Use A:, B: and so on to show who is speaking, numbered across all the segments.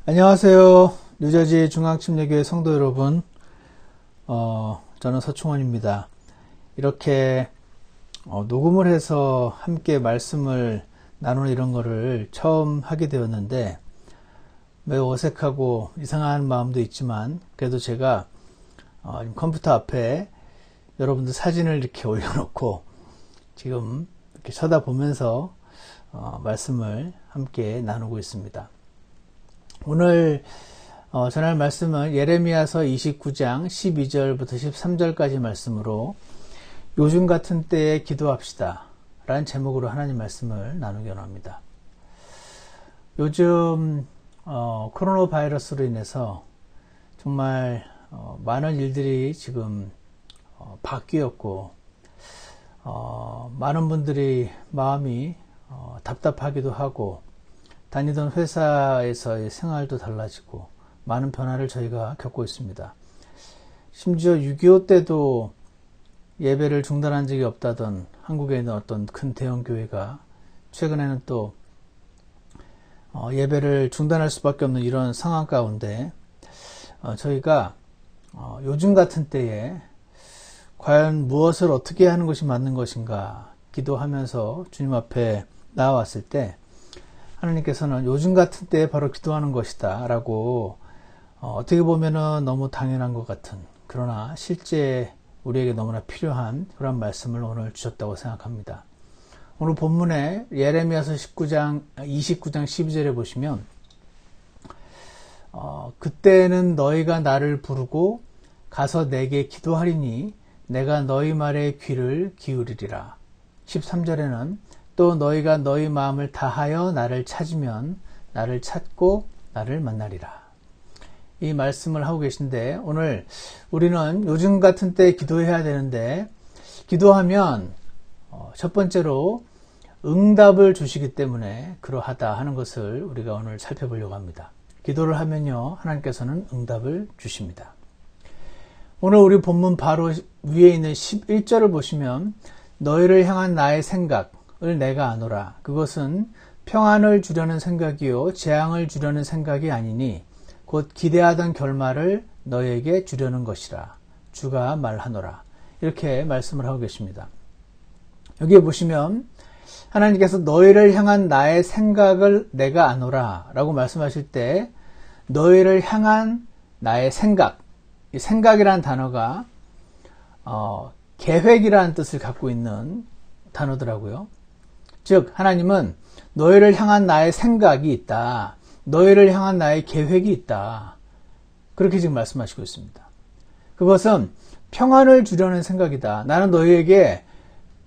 A: 안녕하세요. 뉴저지 중앙침례교회 성도 여러분, 저는 서충원입니다. 이렇게 녹음을 해서 함께 말씀을 나누는 이런 거를 처음 하게 되었는데 매우 어색하고 이상한 마음도 있지만 그래도 제가 컴퓨터 앞에 여러분들 사진을 이렇게 올려놓고 지금 이렇게 쳐다보면서 말씀을 함께 나누고 있습니다. 오늘 전할 말씀은 예레미야서 29장 12절부터 13절까지 말씀으로 요즘 같은 때에 기도합시다 라는 제목으로 하나님 말씀을 나누기 원합니다. 요즘 코로나 바이러스로 인해서 정말 많은 일들이 지금 바뀌었고 많은 분들이 마음이 답답하기도 하고 다니던 회사에서의 생활도 달라지고 많은 변화를 저희가 겪고 있습니다. 심지어 6.25 때도 예배를 중단한 적이 없다던 한국에 있는 어떤 큰 대형 교회가 최근에는 또 예배를 중단할 수밖에 없는 이런 상황 가운데 저희가 요즘 같은 때에 과연 무엇을 어떻게 하는 것이 맞는 것인가 기도하면서 주님 앞에 나아왔을 때 하나님께서는 요즘 같은 때에 바로 기도하는 것이다 라고 어떻게 보면은 너무 당연한 것 같은 그러나 실제 우리에게 너무나 필요한 그런 말씀을 오늘 주셨다고 생각합니다. 오늘 본문에 예레미야서 29장 12절에 보시면 그때는 너희가 나를 부르고 가서 내게 기도하리니 내가 너희 말에 귀를 기울이리라. 13절에는 또 너희가 너희 마음을 다하여 나를 찾으면 나를 찾고 나를 만나리라. 이 말씀을 하고 계신데 오늘 우리는 요즘 같은 때 기도해야 되는데 기도하면 첫 번째로 응답을 주시기 때문에 그러하다 하는 것을 우리가 오늘 살펴보려고 합니다. 기도를 하면요 하나님께서는 응답을 주십니다. 오늘 우리 본문 바로 위에 있는 11절을 보시면 너희를 향한 나의 생각을 내가 아노라. 그것은 평안을 주려는 생각이요 재앙을 주려는 생각이 아니니 곧 기대하던 결말을 너희에게 주려는 것이라. 주가 말하노라. 이렇게 말씀을 하고 계십니다. 여기에 보시면 하나님께서 너희를 향한 나의 생각을 내가 아노라 라고 말씀하실 때 너희를 향한 나의 생각, 이 생각이라는 단어가 계획이라는 뜻을 갖고 있는 단어더라고요. 즉 하나님은 너희를 향한 나의 생각이 있다. 너희를 향한 나의 계획이 있다. 그렇게 지금 말씀하시고 있습니다. 그것은 평안을 주려는 생각이다. 나는 너희에게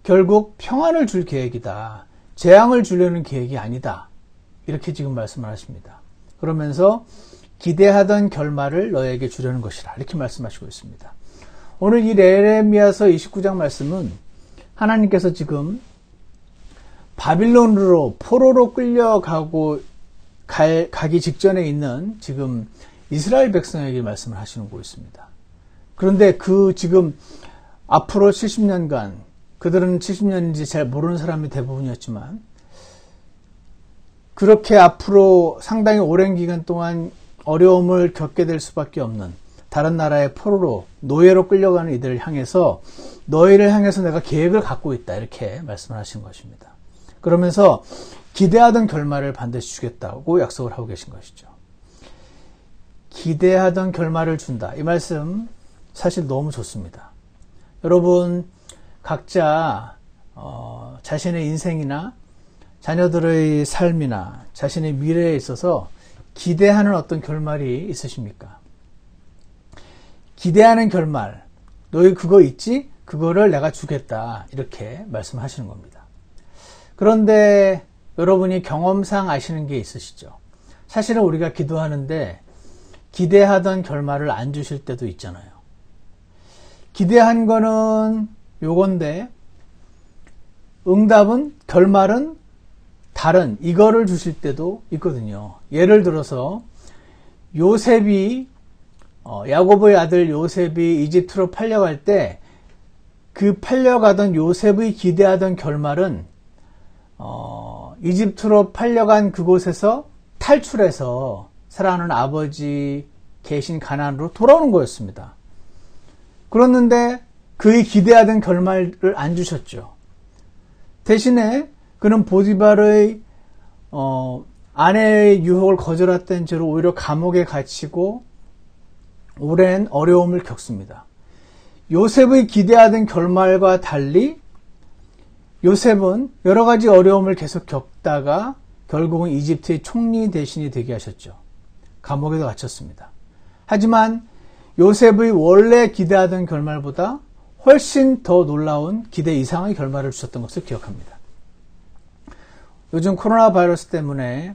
A: 결국 평안을 줄 계획이다. 재앙을 주려는 계획이 아니다. 이렇게 지금 말씀을 하십니다. 그러면서 기대하던 결말을 너희에게 주려는 것이라. 이렇게 말씀하시고 있습니다. 오늘 이 예레미야서 29장 말씀은 하나님께서 지금 바빌론으로 포로로 가기 직전에 있는 지금 이스라엘 백성에게 말씀을 하시고 있습니다. 그런데 지금 앞으로 70년간 그들은 70년인지 잘 모르는 사람이 대부분이었지만 그렇게 앞으로 상당히 오랜 기간 동안 어려움을 겪게 될 수밖에 없는 다른 나라의 포로로 노예로 끌려가는 이들을 향해서 너희를 향해서 내가 계획을 갖고 있다 이렇게 말씀을 하신 것입니다. 그러면서 기대하던 결말을 반드시 주겠다고 약속을 하고 계신 것이죠. 기대하던 결말을 준다. 이 말씀 사실 너무 좋습니다. 여러분 각자 자신의 인생이나 자녀들의 삶이나 자신의 미래에 있어서 기대하는 어떤 결말이 있으십니까? 기대하는 결말, 너희 그거 있지? 그거를 내가 주겠다 이렇게 말씀하시는 겁니다. 그런데 여러분이 경험상 아시는 게 있으시죠? 사실은 우리가 기도하는데 기대하던 결말을 안 주실 때도 있잖아요. 기대한 거는 요건데 응답은 결말은 다른 이거를 주실 때도 있거든요. 예를 들어서 요셉이 야고보의 아들 요셉이 이집트로 팔려갈 때 그 팔려가던 요셉의 기대하던 결말은 이집트로 팔려간 그곳에서 탈출해서 사랑하는 아버지 계신 가나안으로 돌아오는 거였습니다. 그랬는데 그의 기대하던 결말을 안 주셨죠. 대신에 그는 보디발의 아내의 유혹을 거절했던 죄로 오히려 감옥에 갇히고 오랜 어려움을 겪습니다. 요셉의 기대하던 결말과 달리 요셉은 여러 가지 어려움을 계속 겪다가 결국은 이집트의 총리 대신이 되게 하셨죠. 감옥에도 갇혔습니다. 하지만 요셉의 원래 기대하던 결말보다 훨씬 더 놀라운 기대 이상의 결말을 주셨던 것을 기억합니다. 요즘 코로나 바이러스 때문에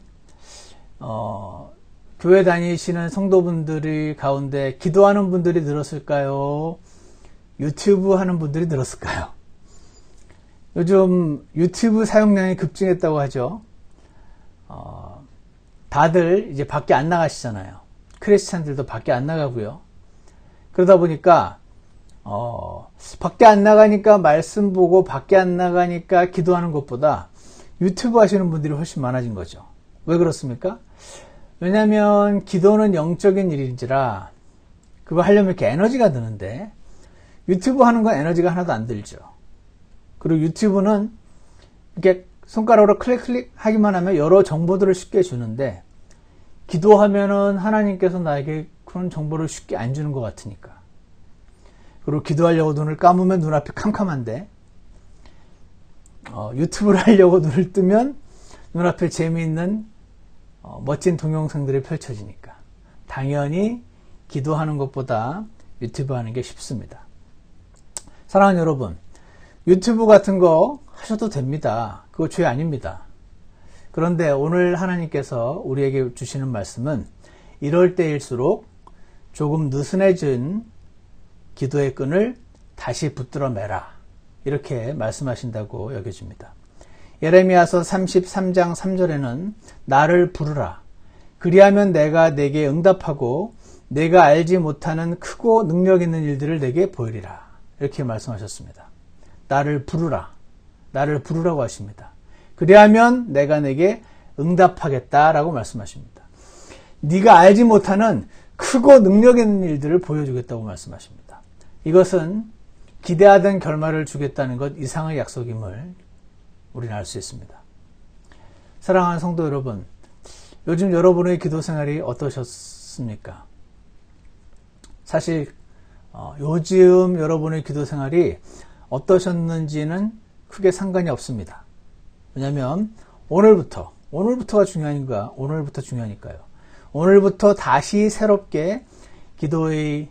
A: 교회 다니시는 성도분들이 가운데 기도하는 분들이 늘었을까요? 유튜브 하는 분들이 늘었을까요? 요즘 유튜브 사용량이 급증했다고 하죠. 다들 이제 밖에 안 나가시잖아요. 크리스찬들도 밖에 안 나가고요. 그러다 보니까 밖에 안 나가니까 말씀 보고 밖에 안 나가니까 기도하는 것보다 유튜브 하시는 분들이 훨씬 많아진 거죠. 왜 그렇습니까? 왜냐하면 기도는 영적인 일인지라 그거 하려면 이렇게 에너지가 드는데 유튜브 하는 건 에너지가 하나도 안 들죠. 그리고 유튜브는 이렇게 손가락으로 클릭 하기만 하면 여러 정보들을 쉽게 주는데 기도하면은 하나님께서 나에게 그런 정보를 쉽게 안 주는 것 같으니까. 그리고 기도하려고 눈을 감으면 눈앞이 캄캄한데 유튜브를 하려고 눈을 뜨면 눈앞에 재미있는 멋진 동영상들이 펼쳐지니까 당연히 기도하는 것보다 유튜브 하는 게 쉽습니다. 사랑하는 여러분, 유튜브 같은 거 하셔도 됩니다. 그거 죄 아닙니다. 그런데 오늘 하나님께서 우리에게 주시는 말씀은 이럴 때일수록 조금 느슨해진 기도의 끈을 다시 붙들어 매라, 이렇게 말씀하신다고 여겨집니다. 예레미야서 33장 3절에는 나를 부르라, 그리하면 내가 내게 응답하고 내가 알지 못하는 크고 능력 있는 일들을 내게 보이리라, 이렇게 말씀하셨습니다. 나를 부르라, 나를 부르라고 하십니다. 그리하면 내가 내게 응답하겠다라고 말씀하십니다. 네가 알지 못하는 크고 능력 있는 일들을 보여주겠다고 말씀하십니다. 이것은 기대하던 결말을 주겠다는 것 이상의 약속임을 우리는 알 수 있습니다. 사랑하는 성도 여러분, 요즘 여러분의 기도 생활이 어떠셨습니까? 사실 요즘 여러분의 기도 생활이 어떠셨는지는 크게 상관이 없습니다. 왜냐하면 오늘부터가 중요하니까, 오늘부터 중요하니까요. 오늘부터 다시 새롭게 기도의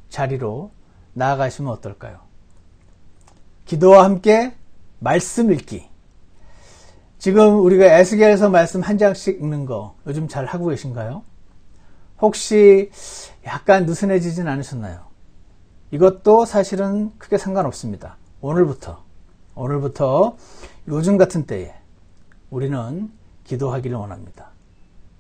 A: 자리로 나아가시면 어떨까요? 기도와 함께 말씀 읽기. 지금 우리가 에스겔서 말씀 한 장씩 읽는 거 요즘 잘 하고 계신가요? 혹시 약간 느슨해지진 않으셨나요? 이것도 사실은 크게 상관없습니다. 오늘부터 요즘 같은 때에 우리는 기도하기를 원합니다.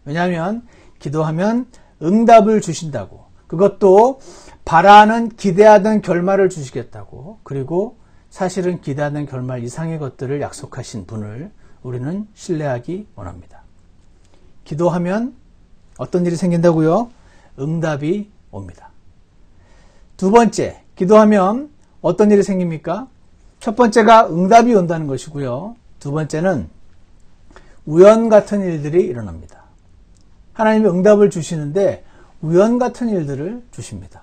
A: 왜냐하면 기도하면 응답을 주신다고, 그것도 바라는 기대하던 결말을 주시겠다고, 그리고 사실은 기대하던 결말 이상의 것들을 약속하신 분을 우리는 신뢰하기 원합니다. 기도하면 어떤 일이 생긴다고요? 응답이 옵니다. 두 번째, 기도하면 어떤 일이 생깁니까? 첫 번째가 응답이 온다는 것이고요. 두 번째는 우연 같은 일들이 일어납니다. 하나님이 응답을 주시는데 우연 같은 일들을 주십니다.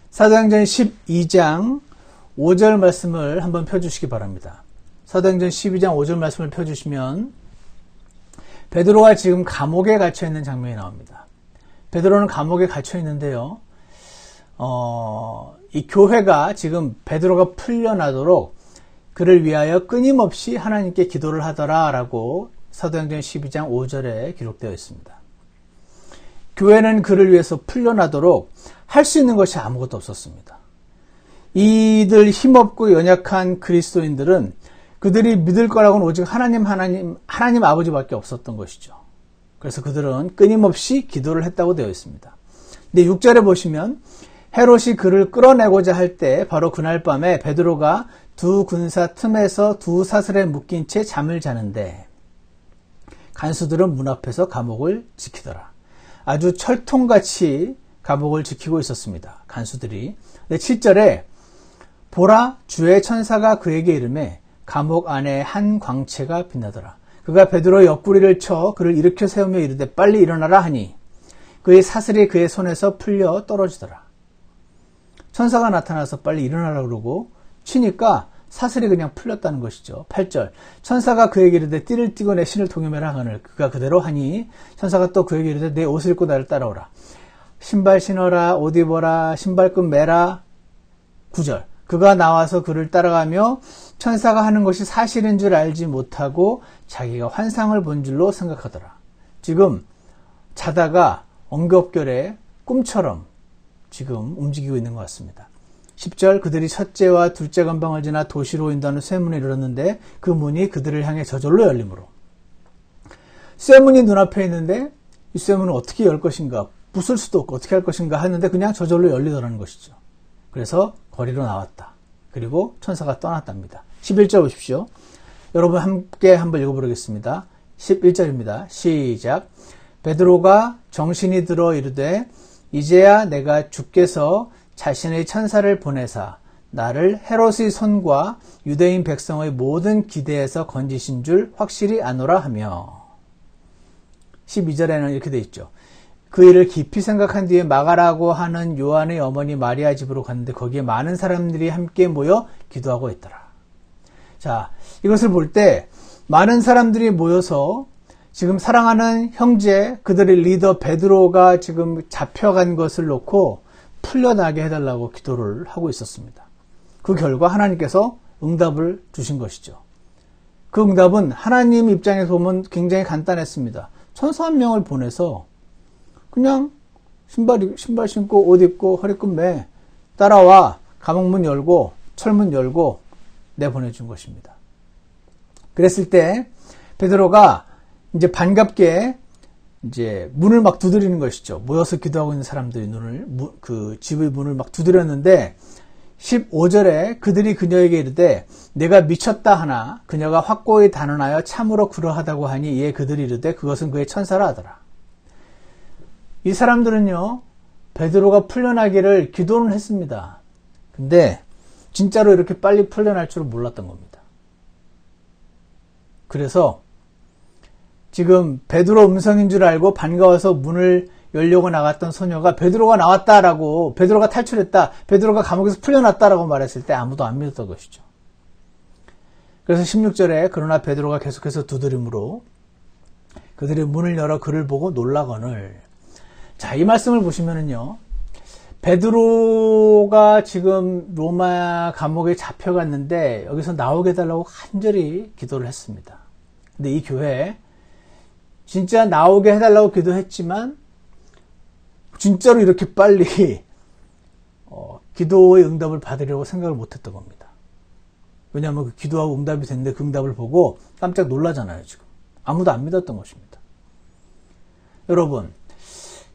A: 사도행전 12장 5절 말씀을 한번 펴주시기 바랍니다. 사도행전 12장 5절 말씀을 펴주시면 베드로가 지금 감옥에 갇혀 있는 장면이 나옵니다. 베드로는 감옥에 갇혀 있는데요. 이 교회가 지금 베드로가 풀려나도록 그를 위하여 끊임없이 하나님께 기도를 하더라라고 사도행전 12장 5절에 기록되어 있습니다. 교회는 그를 위해서 풀려나도록 할 수 있는 것이 아무것도 없었습니다. 이들 힘없고 연약한 그리스도인들은 그들이 믿을 거라고는 오직 하나님 아버지밖에 없었던 것이죠. 그래서 그들은 끊임없이 기도를 했다고 되어 있습니다. 근데 6절에 보시면 헤롯이 그를 끌어내고자 할 때 바로 그날 밤에 베드로가 두 군사 틈에서 두 사슬에 묶인 채 잠을 자는데 간수들은 문 앞에서 감옥을 지키더라. 아주 철통같이 감옥을 지키고 있었습니다. 간수들이. 근데 7절에 보라 주의 천사가 그에게 이르매 감옥 안에 한 광채가 빛나더라. 그가 베드로의 옆구리를 쳐 그를 일으켜 세우며 이르되 빨리 일어나라 하니 그의 사슬이 그의 손에서 풀려 떨어지더라. 천사가 나타나서 빨리 일어나라 그러고 치니까 사슬이 그냥 풀렸다는 것이죠. 8절 천사가 그에게 이르되 띠를 띠고 내 신을 동여매라 하거늘 그가 그대로 하니 천사가 또 그에게 이르되 내 옷을 입고 나를 따라오라. 신발 신어라 옷 입어라 신발끈 매라. 9절 그가 나와서 그를 따라가며 천사가 하는 것이 사실인 줄 알지 못하고 자기가 환상을 본 줄로 생각하더라. 지금 자다가 엉겁결에 꿈처럼 지금 움직이고 있는 것 같습니다. 10절 그들이 첫째와 둘째 건방을 지나 도시로 인도하는 쇠문에 이르렀는데 그 문이 그들을 향해 저절로 열리므로. 쇠문이 눈앞에 있는데 이 쇠문을 어떻게 열 것인가 부술 수도 없고 어떻게 할 것인가 하는데 그냥 저절로 열리더라는 것이죠. 그래서 거리로 나왔다. 그리고 천사가 떠났답니다. 11절 보십시오. 여러분 함께 한번 읽어보겠습니다. 11절입니다. 시작. 베드로가 정신이 들어 이르되 이제야 내가 주께서 자신의 천사를 보내사 나를 헤롯의 손과 유대인 백성의 모든 기대에서 건지신 줄 확실히 아노라 하며. 12절에는 이렇게 되어 있죠. 그 일을 깊이 생각한 뒤에 마가라고 하는 요한의 어머니 마리아 집으로 갔는데 거기에 많은 사람들이 함께 모여 기도하고 있더라. 자, 이것을 볼 때 많은 사람들이 모여서 지금 사랑하는 형제, 그들의 리더 베드로가 지금 잡혀간 것을 놓고 풀려나게 해달라고 기도를 하고 있었습니다. 그 결과 하나님께서 응답을 주신 것이죠. 그 응답은 하나님 입장에서 보면 굉장히 간단했습니다. 천사 한 명을 보내서 그냥 신발 신고 옷 입고 허리끈 매 따라와 감옥문 열고 철문 열고 내보내준 것입니다. 그랬을 때 베드로가 이제 반갑게 이제 문을 막 두드리는 것이죠. 모여서 기도하고 있는 사람들이 그 집의 문을 막 두드렸는데 15절에 그들이 그녀에게 이르되 내가 미쳤다 하나 그녀가 확고히 단언하여 참으로 그러하다고 하니 이에 그들이 이르되 그것은 그의 천사라 하더라. 이 사람들은요 베드로가 풀려나기를 기도는 했습니다. 근데 진짜로 이렇게 빨리 풀려날 줄은 몰랐던 겁니다. 그래서 지금 베드로 음성인 줄 알고 반가워서 문을 열려고 나갔던 소녀가 베드로가 나왔다라고, 베드로가 탈출했다, 베드로가 감옥에서 풀려났다라고 말했을 때 아무도 안 믿었던 것이죠. 그래서 16절에 그러나 베드로가 계속해서 두드림으로 그들이 문을 열어 그를 보고 놀라거늘. 자, 이 말씀을 보시면은요, 베드로가 지금 로마 감옥에 잡혀갔는데 여기서 나오게 해달라고 간절히 기도를 했습니다. 근데 이 교회에 진짜 나오게 해달라고 기도했지만 진짜로 이렇게 빨리 기도의 응답을 받으려고 생각을 못했던 겁니다. 왜냐하면 그 기도하고 응답이 됐는데 그 응답을 보고 깜짝 놀라잖아요. 지금 아무도 안 믿었던 것입니다. 여러분,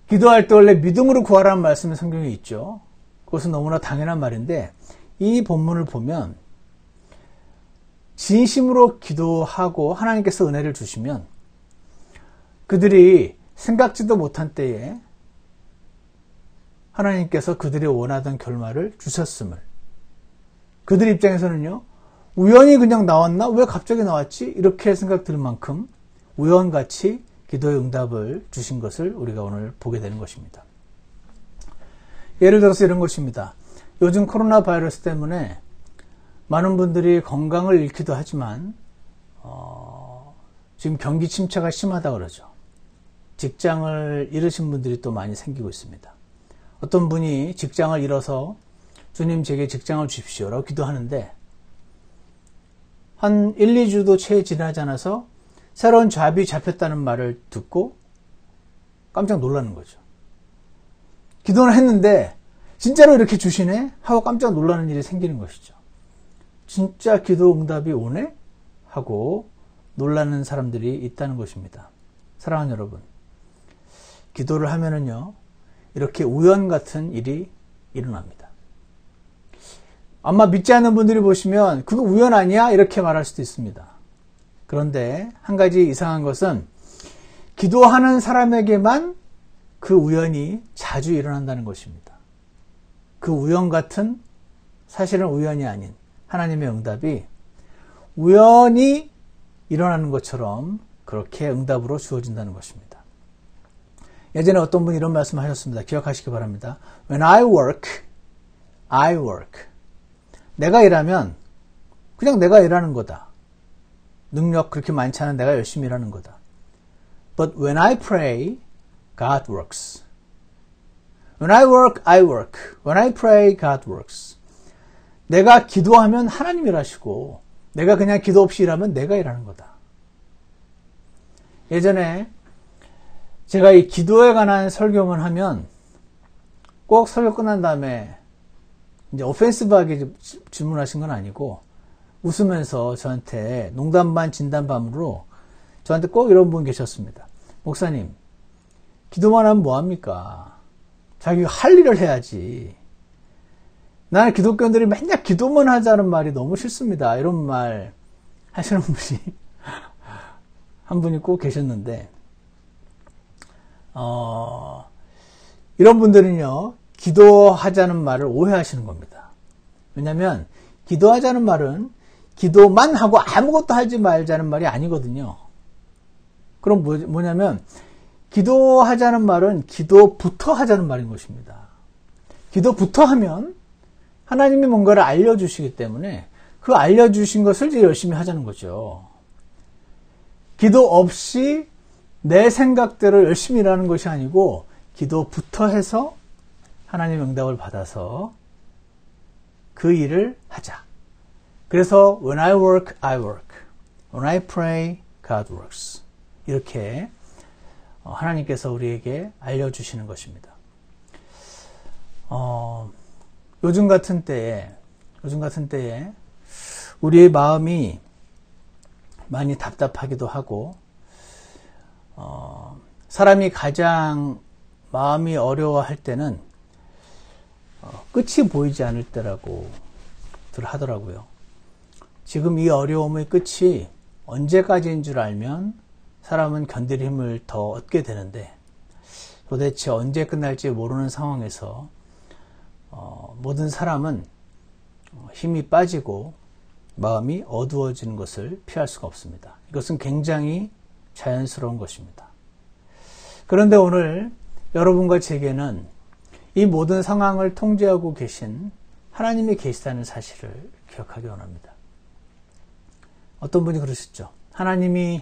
A: 기도할 때 원래 믿음으로 구하라는 말씀이 성경에 있죠. 그것은 너무나 당연한 말인데 이 본문을 보면 진심으로 기도하고 하나님께서 은혜를 주시면 그들이 생각지도 못한 때에 하나님께서 그들이 원하던 결말을 주셨음을, 그들 입장에서는요, 우연히 그냥 나왔나? 왜 갑자기 나왔지? 이렇게 생각 들 만큼 우연같이 기도의 응답을 주신 것을 우리가 오늘 보게 되는 것입니다. 예를 들어서 이런 것입니다. 요즘 코로나 바이러스 때문에 많은 분들이 건강을 잃기도 하지만 지금 경기 침체가 심하다고 그러죠. 직장을 잃으신 분들이 또 많이 생기고 있습니다. 어떤 분이 직장을 잃어서 주님 제게 직장을 주십시오라고 기도하는데 한 1, 2주도 채 지나지 않아서 새로운 잡이 잡혔다는 말을 듣고 깜짝 놀라는 거죠. 기도는 했는데 진짜로 이렇게 주시네? 하고 깜짝 놀라는 일이 생기는 것이죠. 진짜 기도 응답이 오네? 하고 놀라는 사람들이 있다는 것입니다. 사랑하는 여러분, 기도를 하면은요, 이렇게 우연 같은 일이 일어납니다. 아마 믿지 않는 분들이 보시면 그거 우연 아니야? 이렇게 말할 수도 있습니다. 그런데 한 가지 이상한 것은 기도하는 사람에게만 그 우연이 자주 일어난다는 것입니다. 그 우연 같은, 사실은 우연이 아닌 하나님의 응답이 우연히 일어나는 것처럼 그렇게 응답으로 주어진다는 것입니다. 예전에 어떤 분이 이런 말씀을 하셨습니다. 기억하시기 바랍니다. When I work, I work. 내가 일하면 그냥 내가 일하는 거다. 능력 그렇게 많지 않은 내가 열심히 일하는 거다. But when I pray, God works. When I work, I work. When I pray, God works. 내가 기도하면 하나님 일하시고 내가 그냥 기도 없이 일하면 내가 일하는 거다. 예전에 제가 이 기도에 관한 설교만 하면 꼭 설교 끝난 다음에 이제 오펜시브하게 질문하신 건 아니고 웃으면서 저한테 농담 반 진담 반으로 저한테 꼭 이런 분 계셨습니다. 목사님, 기도만 하면 뭐합니까? 자기가 할 일을 해야지. 나는 기독교인들이 맨날 기도만 하자는 말이 너무 싫습니다. 이런 말 하시는 분이 한 분이 꼭 계셨는데 이런 분들은요, 기도하자는 말을 오해하시는 겁니다. 왜냐하면 기도하자는 말은 기도만 하고 아무것도 하지 말자는 말이 아니거든요. 그럼 뭐냐면 기도하자는 말은 기도부터 하자는 말인 것입니다. 기도부터 하면 하나님이 뭔가를 알려주시기 때문에 그 알려주신 것을 이제 열심히 하자는 거죠. 기도 없이 내 생각대로 열심히 일하는 것이 아니고 기도부터 해서 하나님의 응답을 받아서 그 일을 하자. 그래서 When I work, I work. When I pray, God works. 이렇게 하나님께서 우리에게 알려주시는 것입니다. 요즘 같은 때에 우리의 마음이 많이 답답하기도 하고, 사람이 가장 마음이 어려워할 때는 끝이 보이지 않을 때라고 하더라고요. 지금 이 어려움의 끝이 언제까지인 줄 알면 사람은 견딜 힘을 더 얻게 되는데 도대체 언제 끝날지 모르는 상황에서 모든 사람은 힘이 빠지고 마음이 어두워지는 것을 피할 수가 없습니다. 이것은 굉장히 자연스러운 것입니다. 그런데 오늘 여러분과 제게는 이 모든 상황을 통제하고 계신 하나님이 계시다는 사실을 기억하기 원합니다. 어떤 분이 그러셨죠. 하나님이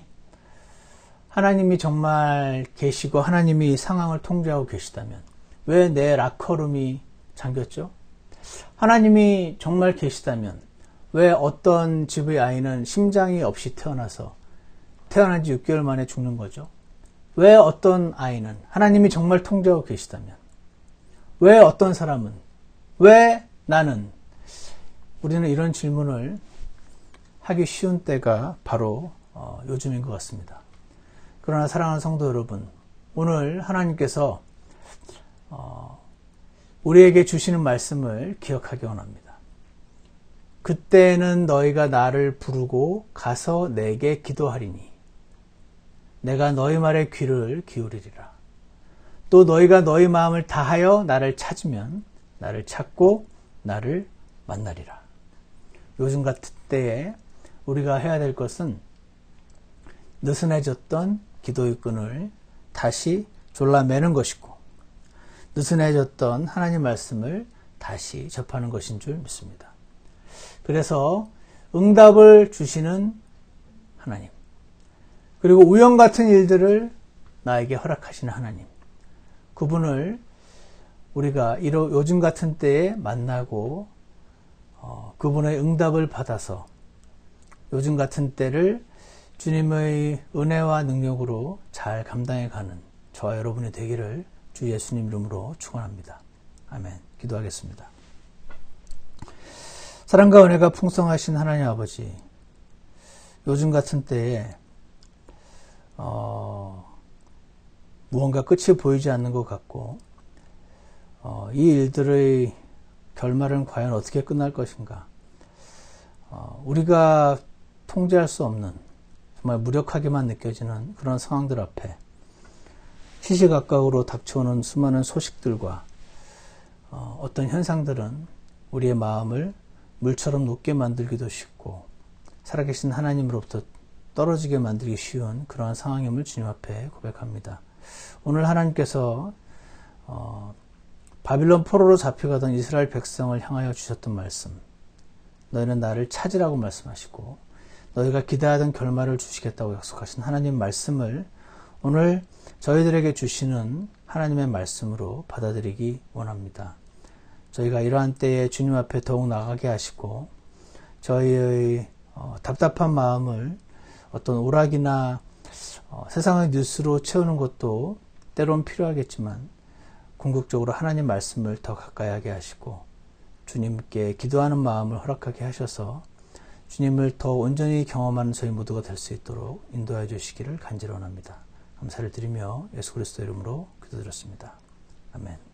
A: 정말 계시고 하나님이 상황을 통제하고 계시다면 왜 내 라커룸이 잠겼죠? 하나님이 정말 계시다면 왜 어떤 집의 아이는 심장이 없이 태어나서 태어난 지 6개월 만에 죽는 거죠? 왜 어떤 아이는 하나님이 정말 통제하고 계시다면 왜 어떤 사람은 왜 나는 우리는 이런 질문을 하기 쉬운 때가 바로 요즘인 것 같습니다. 그러나 사랑하는 성도 여러분, 오늘 하나님께서 우리에게 주시는 말씀을 기억하기 원합니다. 그때는 너희가 나를 부르고 가서 내게 기도하리니 내가 너희 말에 귀를 기울이리라. 또 너희가 너희 마음을 다하여 나를 찾으면 나를 찾고 나를 만나리라. 요즘 같은 때에 우리가 해야 될 것은 느슨해졌던 기도의 끈을 다시 졸라매는 것이고 느슨해졌던 하나님 말씀을 다시 접하는 것인 줄 믿습니다. 그래서 응답을 주시는 하나님, 그리고 우연 같은 일들을 나에게 허락하시는 하나님, 그분을 우리가 요즘 같은 때에 만나고 그분의 응답을 받아서 요즘 같은 때를 주님의 은혜와 능력으로 잘 감당해가는 저와 여러분이 되기를 주 예수님 이름으로 축원합니다. 아멘. 기도하겠습니다. 사랑과 은혜가 풍성하신 하나님 아버지, 요즘 같은 때에 무언가 끝이 보이지 않는 것 같고 이 일들의 결말은 과연 어떻게 끝날 것인가, 우리가 통제할 수 없는 정말 무력하게만 느껴지는 그런 상황들 앞에 시시각각으로 닥쳐오는 수많은 소식들과 어떤 현상들은 우리의 마음을 물처럼 높게 만들기도 쉽고 살아계신 하나님으로부터 떨어지게 만들기 쉬운 그러한 상황임을 주님 앞에 고백합니다. 오늘 하나님께서 바빌론 포로로 잡혀가던 이스라엘 백성을 향하여 주셨던 말씀, 너희는 나를 찾으라고 말씀하시고 너희가 기대하던 결말을 주시겠다고 약속하신 하나님 말씀을 오늘 저희들에게 주시는 하나님의 말씀으로 받아들이기 원합니다. 저희가 이러한 때에 주님 앞에 더욱 나가게 하시고 저희의 답답한 마음을 어떤 오락이나 세상의 뉴스로 채우는 것도 때론 필요하겠지만 궁극적으로 하나님 말씀을 더 가까이 하게 하시고 주님께 기도하는 마음을 허락하게 하셔서 주님을 더 온전히 경험하는 저희 모두가 될 수 있도록 인도해 주시기를 간절히 원합니다. 감사를 드리며 예수 그리스도 이름으로 기도드렸습니다. 아멘.